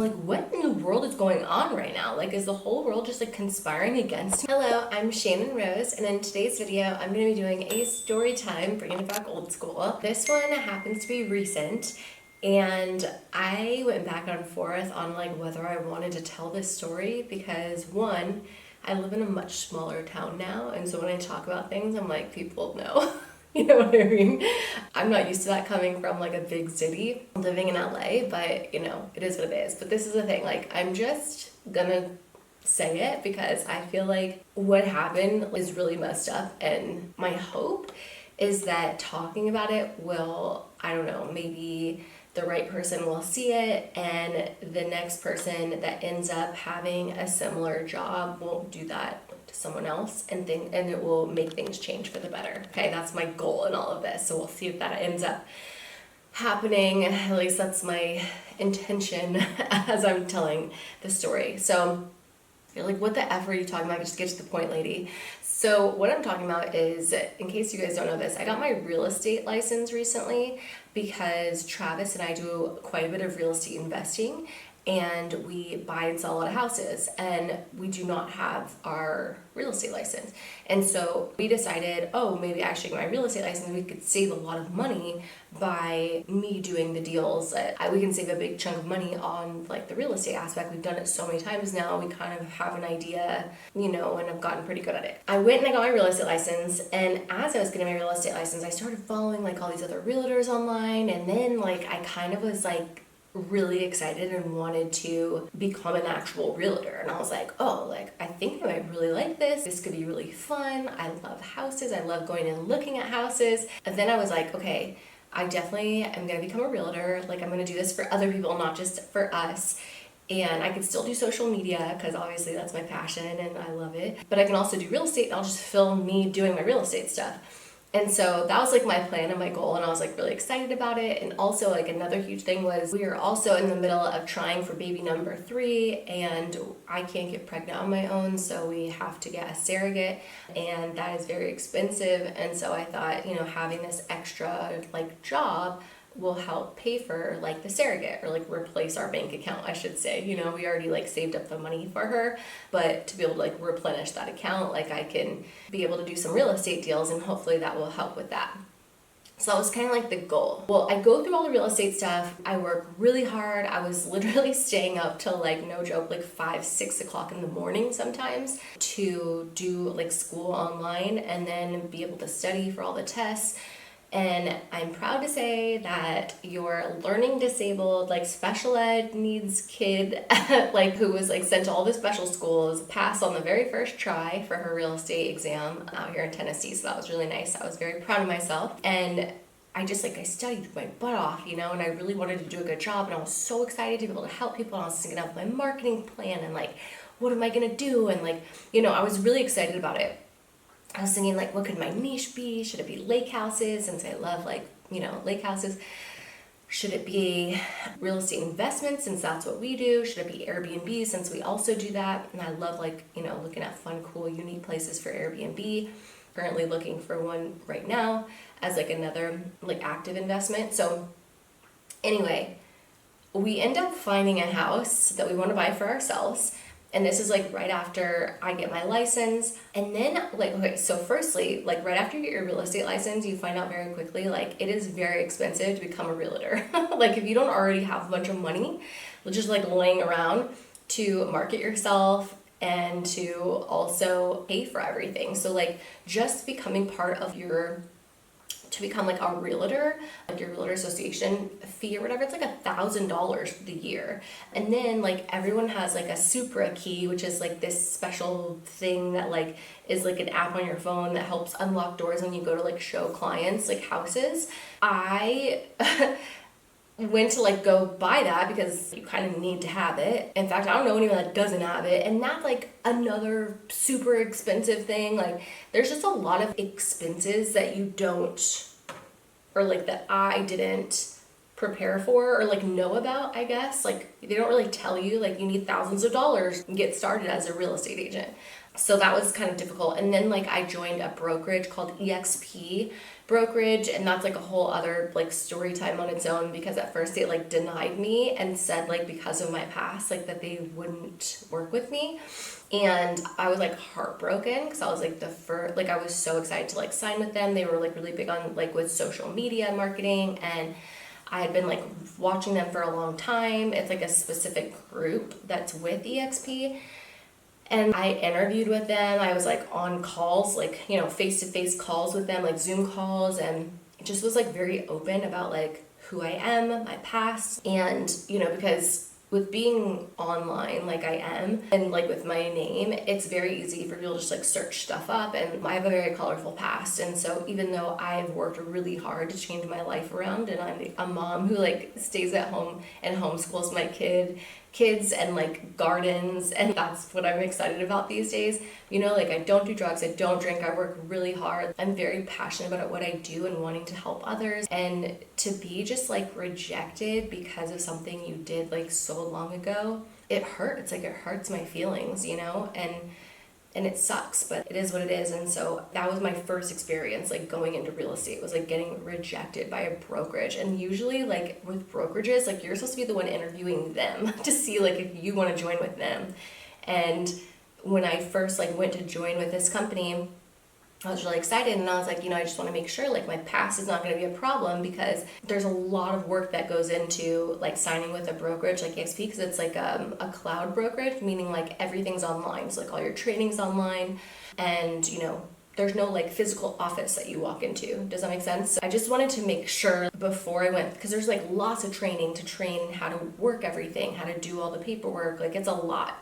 Like, what in the world is going on right now? Like, is the whole world just like conspiring against me? Hello, I'm Channon Rose, and in today's video, I'm gonna be doing a story time, bringing it back old school. This one happens to be recent, and I went back and forth on like whether I wanted to tell this story because one, I live in a much smaller town now, and so when I talk about things, I'm like, people know. You know what I mean? I'm not used to that coming from like a big city, living in LA, but you know, it is what it is. But this is the thing, like, I'm just gonna say it because I feel like what happened is really messed up, and my hope is that talking about it will, I don't know, maybe the right person will see it and the next person that ends up having a similar job won't do that to someone else and it will make things change for the better. Okay, that's my goal in all of this. So we'll see if that ends up happening. At least that's my intention as I'm telling the story. So you're like, what the F are you talking about? Just get to the point, lady. So what I'm talking about is, in case you guys don't know this, I got my real estate license recently because Travis and I do quite a bit of real estate investing, and we buy and sell a lot of houses, and we do not have our real estate license. And so we decided, oh, maybe I should get my real estate license. We could save a lot of money by me doing the deals. We can save a big chunk of money on like the real estate aspect. We've done it so many times now. We kind of have an idea, you know, and I've gotten pretty good at it. I went and I got my real estate license, and as I was getting my real estate license, I started following like all these other realtors online, and then like I kind of was like really excited and wanted to become an actual realtor. And I was like, oh, like I think I might really like this. This could be really fun. I love houses. I love going and looking at houses. And then I was like, okay, I definitely am gonna become a realtor. Like I'm gonna do this for other people, not just for us. And I can still do social media because obviously that's my passion and I love it. But I can also do real estate, and I'll just film me doing my real estate stuff. And so that was like my plan and my goal, and I was like really excited about it. And also like another huge thing was we are also in the middle of trying for baby number 3, and I can't get pregnant on my own, so we have to get a surrogate, and that is very expensive. And so I thought, you know, having this extra like job will help pay for like the surrogate, or like replace our bank account, I should say. You know, we already like saved up the money for her, but to be able to like replenish that account, like I can be able to do some real estate deals, and hopefully that will help with that. So that was kind of like the goal. Well, I go through all the real estate stuff. I work really hard. I was literally staying up till like, no joke, like 5, 6 o'clock in the morning sometimes to do like school online and then be able to study for all the tests. And I'm proud to say that your learning disabled, like special ed needs kid, like who was like sent to all the special schools, passed on the very first try for her real estate exam out here in Tennessee. So that was really nice. I was very proud of myself. And I studied my butt off, you know, and I really wanted to do a good job. And I was so excited to be able to help people. And I was thinking of my marketing plan and like, what am I gonna do? And like, you know, I was really excited about it. I was thinking like, what could my niche be? Should it be lake houses, since I love like, you know, lake houses? Should it be real estate investments, since that's what we do? Should it be Airbnb, since we also do that? And I love like, you know, looking at fun, cool, unique places for Airbnb. Currently looking for one right now as like another like active investment. So anyway, we end up finding a house that we want to buy for ourselves. And this is like right after I get my license. And then like, okay, so firstly, like right after you get your real estate license, you find out very quickly, like it is very expensive to become a realtor. Like if you don't already have a bunch of money, just like laying around to market yourself and to also pay for everything. So like just becoming part of to become like a realtor, like your realtor association fee or whatever, it's like $1,000 the year. And then like everyone has like a Supra key, which is like this special thing that like is like an app on your phone that helps unlock doors when you go to like show clients like houses. I went to like go buy that because you kind of need to have it. In fact, I don't know anyone that doesn't have it, and that's like another super expensive thing. Like there's just a lot of expenses that you don't, or like that I didn't prepare for or like know about, I guess. Like they don't really tell you like you need thousands of dollars to get started as a real estate agent. So that was kind of difficult. And then like I joined a brokerage called EXP Brokerage, and that's like a whole other like story time on its own, because at first they like denied me and said like because of my past like that they wouldn't work with me. And I was like heartbroken because I was like I was so excited to like sign with them. They were like really big on like with social media marketing, and I had been like watching them for a long time. It's like a specific group that's with EXP. And I interviewed with them. I was like on calls, like, you know, face-to-face calls with them, like Zoom calls, and just was like very open about like who I am, my past. And, you know, because with being online like I am, and like with my name, it's very easy for people to just like search stuff up, and I have a very colorful past. And so even though I've worked really hard to change my life around, and I'm a mom who like stays at home and homeschools my kids and like gardens, and that's what I'm excited about these days. You know, like I don't do drugs, I don't drink, I work really hard. I'm very passionate about what I do and wanting to help others. And to be just like rejected because of something you did like so long ago, it hurts. Like it hurts my feelings, you know, and it sucks, but it is what it is. And so that was my first experience like going into real estate, was like getting rejected by a brokerage. And usually like with brokerages, like you're supposed to be the one interviewing them to see like if you want to join with them. And when I first like went to join with this company, I was really excited, and I was like, you know, I just want to make sure like my past is not going to be a problem, because there's a lot of work that goes into like signing with a brokerage like EXP, because it's like a cloud brokerage, meaning like everything's online. So like all your training's online, and you know, there's no like physical office that you walk into. Does that make sense? So I just wanted to make sure before I went, because there's like lots of training to train how to work everything, how to do all the paperwork. Like it's a lot,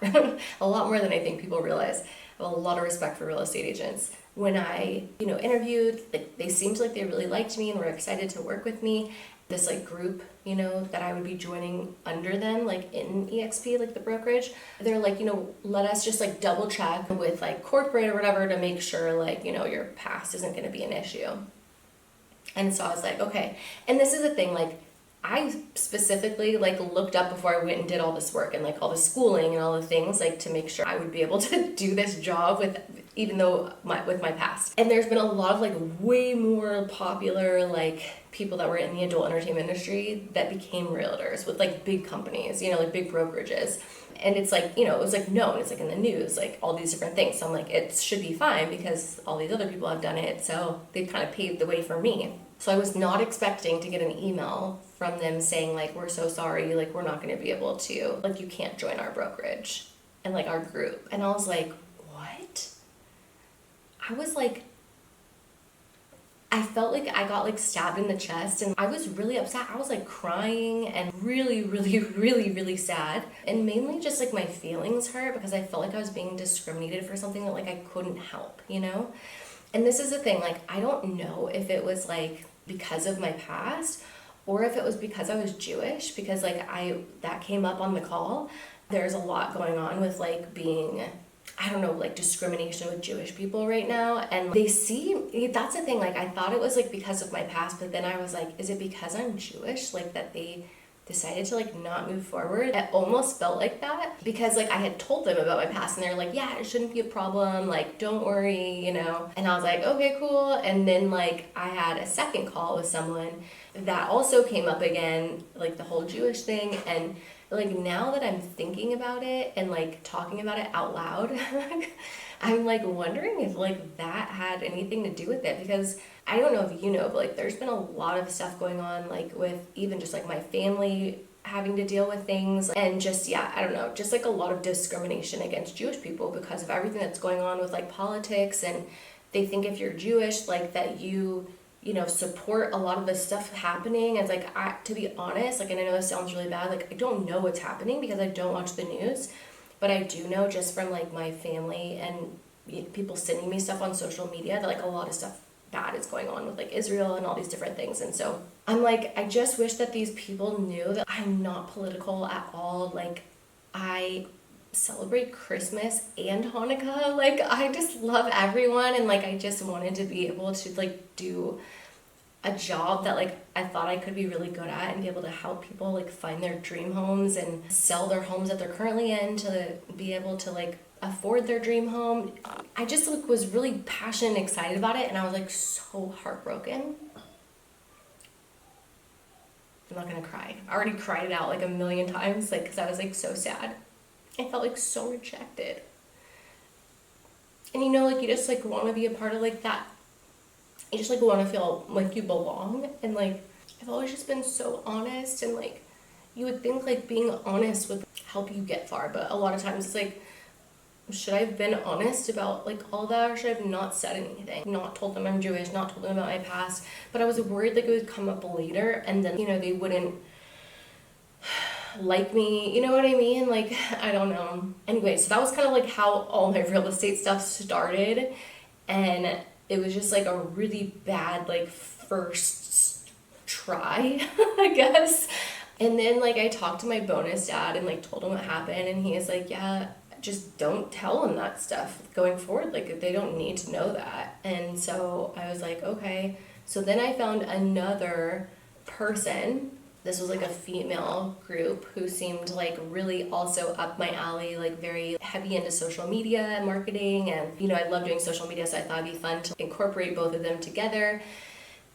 a lot more than I think people realize. I have a lot of respect for real estate agents. When I, you know, interviewed, like they seemed like they really liked me and were excited to work with me. This like group, you know, that I would be joining under them, like in EXP, like the brokerage, they're like, you know, let us just like double check with like corporate or whatever to make sure like, you know, your past isn't going to be an issue. And so I was like, okay. And this is the thing, like I specifically like looked up before I went and did all this work and like all the schooling and all the things, like to make sure I would be able to do this job with, even though with my past. And there's been a lot of like way more popular like people that were in the adult entertainment industry that became realtors with like big companies, you know, like big brokerages. And it's like, you know, it was like known, it's like in the news, like all these different things. So I'm like, it should be fine because all these other people have done it. So they kind of paved the way for me. So I was not expecting to get an email from them saying like, we're so sorry, like we're not going to be able to, like you can't join our brokerage and like our group. And I was like, what? I was like, I felt like I got like stabbed in the chest, and I was really upset. I was like crying and really, really, really, really sad. And mainly just like my feelings hurt because I felt like I was being discriminated for something that like I couldn't help, you know? And this is the thing, like I don't know if it was like because of my past or if it was because I was Jewish, because like that came up on the call. There's a lot going on with like being, I don't know, like discrimination with Jewish people right now. And they see, that's the thing, like I thought it was like because of my past, but then I was like, is it because I'm Jewish? Like that they decided to like not move forward? It almost felt like that because like I had told them about my past and they're like, yeah, it shouldn't be a problem. Like, don't worry, you know? And I was like, okay, cool. And then like I had a second call with someone that also came up again, like the whole Jewish thing. And like now that I'm thinking about it and like talking about it out loud, I'm like wondering if like that had anything to do with it, because I don't know if you know, but like there's been a lot of stuff going on like with even just like my family having to deal with things, and just, yeah, I don't know, just like a lot of discrimination against Jewish people because of everything that's going on with like politics. And they think if you're Jewish, like that you know, support a lot of the stuff happening. It's like, to be honest, like, and I know this sounds really bad, like I don't know what's happening because I don't watch the news, but I do know just from like my family and people sending me stuff on social media that like a lot of stuff bad is going on with like Israel and all these different things. And so I'm like, I just wish that these people knew that I'm not political at all. Like I celebrate Christmas and Hanukkah. Like I just love everyone, and like I just wanted to be able to like do a job that like I thought I could be really good at and be able to help people like find their dream homes and sell their homes that they're currently in to be able to like afford their dream home. I just like was really passionate and excited about it, and I was like so heartbroken I'm not gonna cry. I already cried it out like a million times, like, because I was like so sad. I felt like so rejected. And you know, like, you just like want to be a part of like that. You just like want to feel like you belong. And like, I've always just been so honest, and like, you would think like being honest would help you get far, but a lot of times it's like, should I have been honest about like all that, or should I have not said anything? Not told them I'm Jewish, not told them about my past, but I was worried like it would come up later and then, you know, they wouldn't like me, you know what I mean? Like, I don't know. Anyway, so that was kind of like how all my real estate stuff started, and it was just like a really bad like first try, I guess. And then like I talked to my bonus dad and like told him what happened, and he is like, yeah, just don't tell them that stuff going forward. Like, they don't need to know that. And so I was like, okay. So then I found another person. This was like a female group who seemed like really also up my alley, like very heavy into social media and marketing. And, you know, I love doing social media, so I thought it'd be fun to incorporate both of them together.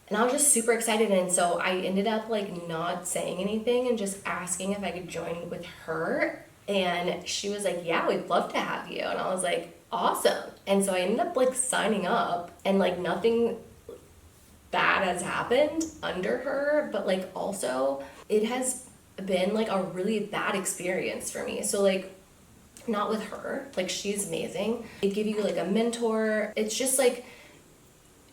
And I was just super excited. And so I ended up like not saying anything and just asking if I could join with her. And she was like, yeah, we'd love to have you. And I was like, awesome. And so I ended up like signing up, and like nothing bad has happened under her, but like also it has been like a really bad experience for me. So like, not with her, like she's amazing. They give you like a mentor. It's just like,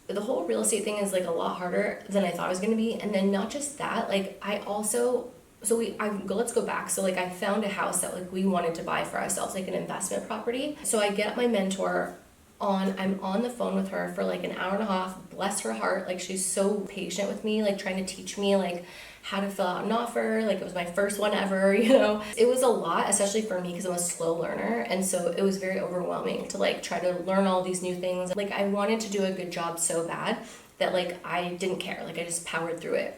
the whole real estate thing is like a lot harder than I thought it was going to be. And then not just that, like I also, let's go back. So like I found a house that like we wanted to buy for ourselves, like an investment property. So I get my mentor I'm on the phone with her for like an hour and a half, bless her heart. Like, she's so patient with me, like trying to teach me like how to fill out an offer. Like, it was my first one ever, you know. It was a lot, especially for me, because I'm a slow learner, and so it was very overwhelming to like try to learn all these new things. Like, I wanted to do a good job so bad that like I didn't care. Like, I just powered through it.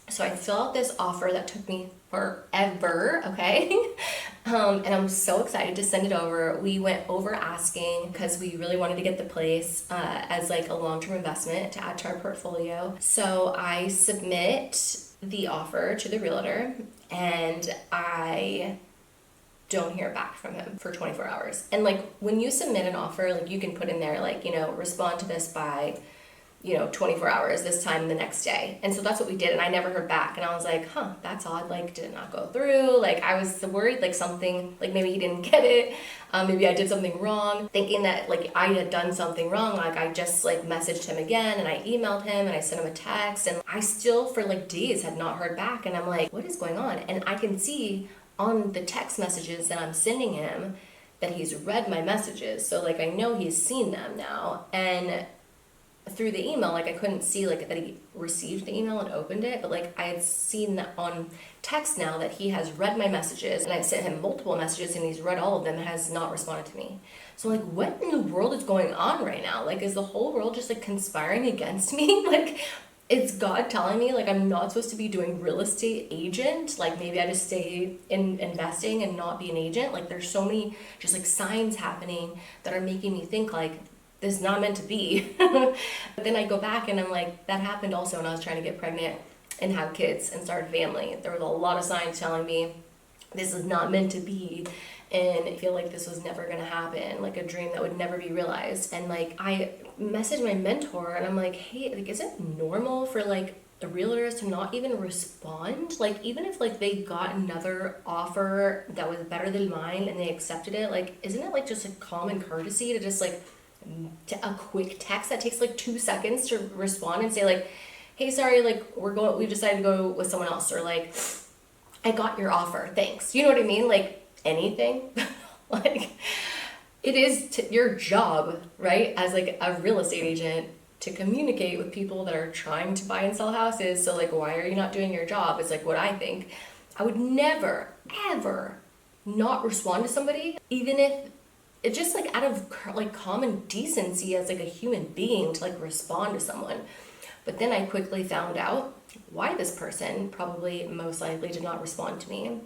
So I fill out this offer that took me forever, okay? And I'm so excited to send it over. We went over asking because we really wanted to get the place as like a long-term investment to add to our portfolio. So I submit the offer to the realtor, and I don't hear back from him for 24 hours. And like, when you submit an offer, like you can put in there like, you know, respond to this by 24 hours, this time the next day. And so that's what we did. And I never heard back. And I was like, that's odd. Like, did it not go through? Like, I was worried, like something, like maybe he didn't get it. Maybe I did something wrong, thinking that like I had done something wrong. Like, I just like messaged him again, and I emailed him, and I sent him a text, and I still for like days had not heard back. And I'm like, what is going on? And I can see on the text messages that I'm sending him that he's read my messages. So like, I know he's seen them now. And through the email, like I couldn't see like that he received the email and opened it, but like I had seen that on text now that he has read my messages, and I've sent him multiple messages and he's read all of them and has not responded to me. So like, what in the world is going on right now? Like, is the whole world just like conspiring against me? Like, it's God telling me like I'm not supposed to be doing real estate agent. Like, maybe I just stay in investing and not be an agent. Like, there's so many just like signs happening that are making me think like this is not meant to be. But then I go back and I'm like, that happened also when I was trying to get pregnant and have kids and start a family. There was a lot of signs telling me this is not meant to be, and I feel like this was never gonna happen, like a dream that would never be realized. And like, I messaged my mentor and I'm like, hey, like, is it normal for like the realtors to not even respond? Like, even if like they got another offer that was better than mine and they accepted it, like, isn't it like just a common courtesy to just like a quick text that takes like 2 seconds to respond and say like, hey, sorry, like we decided to go with someone else, or like, I got your offer, thanks. You know what I mean? Like, anything. Like, it is your job, right, as like a real estate agent, to communicate with people that are trying to buy and sell houses. So like, why are you not doing your job? It's like what I think. I would never ever not respond to somebody, even if it's just like out of like common decency as like a human being, to like respond to someone. But then I quickly found out why this person probably most likely did not respond to me.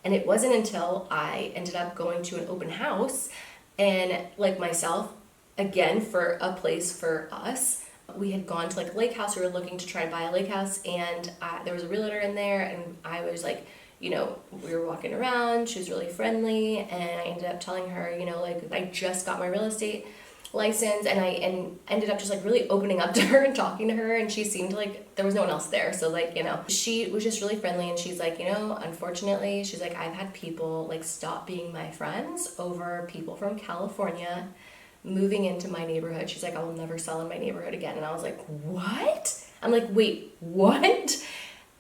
And it wasn't until I ended up going to an open house, and like myself, again, for a place for us, We had gone to like a lake house. We were looking to try to buy a lake house, and there was a realtor in there, and I was like, we were walking around. She was really friendly, and I ended up telling her, like I just got my real estate license, and I ended up just like really opening up to her and talking to her, and she seemed like there was no one else there, so like she was just really friendly, and she's like, unfortunately, she's like, I've had people like stop being my friends over people from California moving into my neighborhood. She's like, I will never sell in my neighborhood again. And I was like, what? I'm like, wait, what?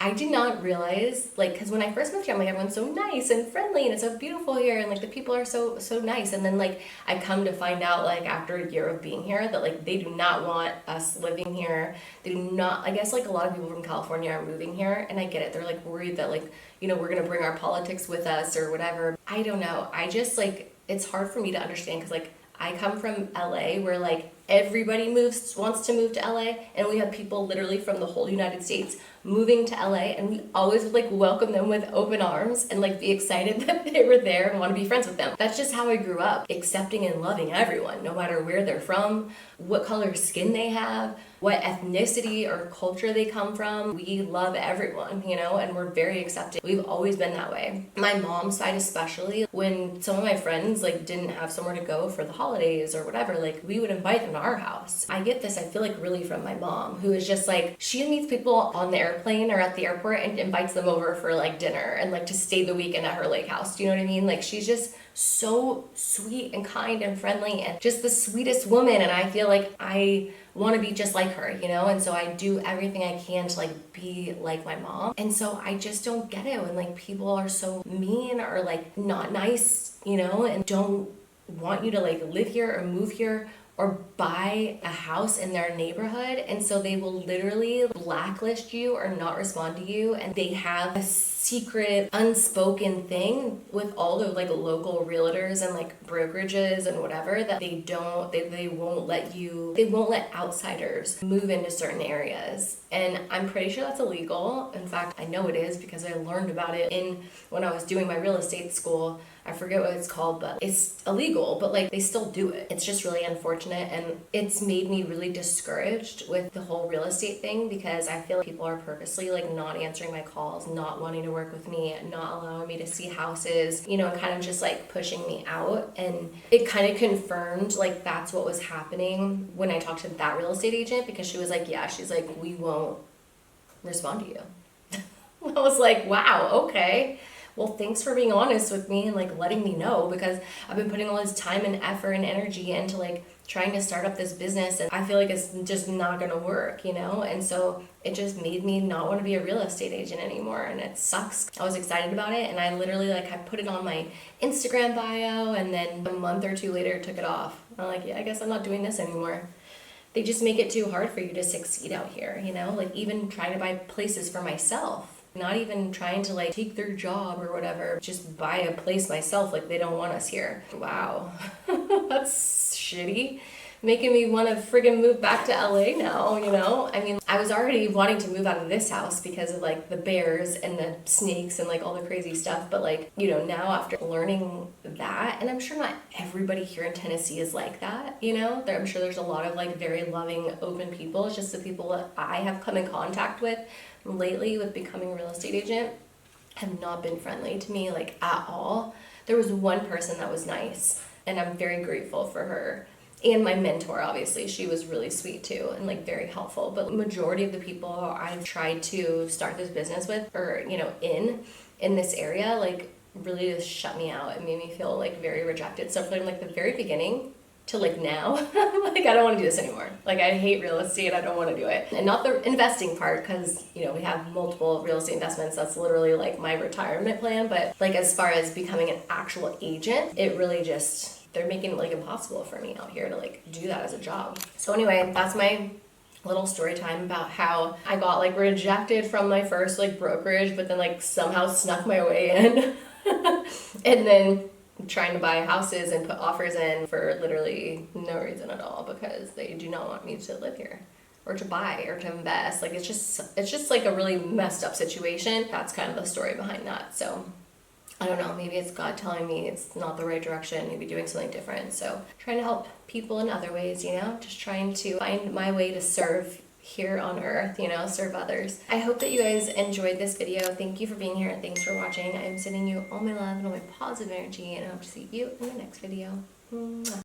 I did not realize, like, because when I first moved here, I'm like, everyone's so nice and friendly, and it's so beautiful here, and like the people are so nice. And then like I come to find out, like after a year of being here, that like they do not want us living here. They do not. I guess like a lot of people from California are moving here, and I get it. They're like worried that like we're gonna bring our politics with us or whatever. I don't know. I just like, it's hard for me to understand, because like I come from LA, where like everybody wants to move to LA, and we have people literally from the whole United States moving to LA, and we always would like welcome them with open arms and like be excited that they were there and want to be friends with them. That's just how I grew up, accepting and loving everyone, no matter where they're from, what color skin they have, what ethnicity or culture they come from. We love everyone, and we're very accepting. We've always been that way. My mom's side especially, when some of my friends like didn't have somewhere to go for the holidays or whatever, like we would invite them to our house. I get this, I feel like, really from my mom, who is just like, she meets people on the airplane or at the airport and invites them over for like dinner and like to stay the weekend at her lake house. Do you know what I mean? Like she's just so sweet and kind and friendly and just the sweetest woman, and I feel like I want to be just like her, and so I do everything I can to like be like my mom. And so I just don't get it when like people are so mean or like not nice, and don't want you to like live here or move here or buy a house in their neighborhood, and so they will literally blacklist you or not respond to you, and they have a secret unspoken thing with all the like local realtors and like brokerages and whatever, that they won't let outsiders move into certain areas. And I'm pretty sure that's illegal. In fact, I know it is, because I learned about it when I was doing my real estate school. I forget what it's called, but it's illegal, but like they still do it. It's just really unfortunate, and it's made me really discouraged with the whole real estate thing, because I feel like people are purposely like not answering my calls, not wanting to work with me, not allowing me to see houses, and kind of just like pushing me out. And it kind of confirmed like that's what was happening when I talked to that real estate agent, because she was like, yeah, she's like, we won't respond to you. I was like, wow, okay. Well, thanks for being honest with me and like letting me know, because I've been putting all this time and effort and energy into like trying to start up this business, and I feel like it's just not gonna work, and so it just made me not want to be a real estate agent anymore, and it sucks. I was excited about it, and I literally like I put it on my Instagram bio, and then a month or two later took it off. I'm like, yeah, I guess I'm not doing this anymore. They just make it too hard for you to succeed out here, like even trying to buy places for myself. Not even trying to like take their job or whatever, just buy a place myself, like they don't want us here. Wow. That's shitty. Making me want to friggin' move back to LA now, I mean, I was already wanting to move out of this house because of like the bears and the snakes and like all the crazy stuff, but like, now after learning that, and I'm sure not everybody here in Tennessee is like that, I'm sure there's a lot of like very loving, open people. It's just the people that I have come in contact with lately with becoming a real estate agent have not been friendly to me like at all. There was one person that was nice, and I'm very grateful for her. And my mentor, obviously, she was really sweet too and like very helpful. But majority of the people I've tried to start this business with, or in this area, like really just shut me out. It made me feel like very rejected. So from like the very beginning to like now, like I don't want to do this anymore. Like I hate real estate. I don't want to do it. And not the investing part, because we have multiple real estate investments. That's literally like my retirement plan. But like as far as becoming an actual agent, it really just, they're making it like impossible for me out here to like do that as a job. So anyway, that's my little story time about how I got like rejected from my first like brokerage, but then like somehow snuck my way in. And then trying to buy houses and put offers in for literally no reason at all, because they do not want me to live here or to buy or to invest. Like it's just like a really messed up situation. That's kind of the story behind that. So I don't know, maybe it's God telling me it's not the right direction, maybe doing something different. So trying to help people in other ways, you know, just trying to find my way to serve here on earth, you know, serve others. I hope that you guys enjoyed this video. Thank you for being here and thanks for watching. I'm sending you all my love and all my positive energy, and I hope to see you in the next video. Mwah.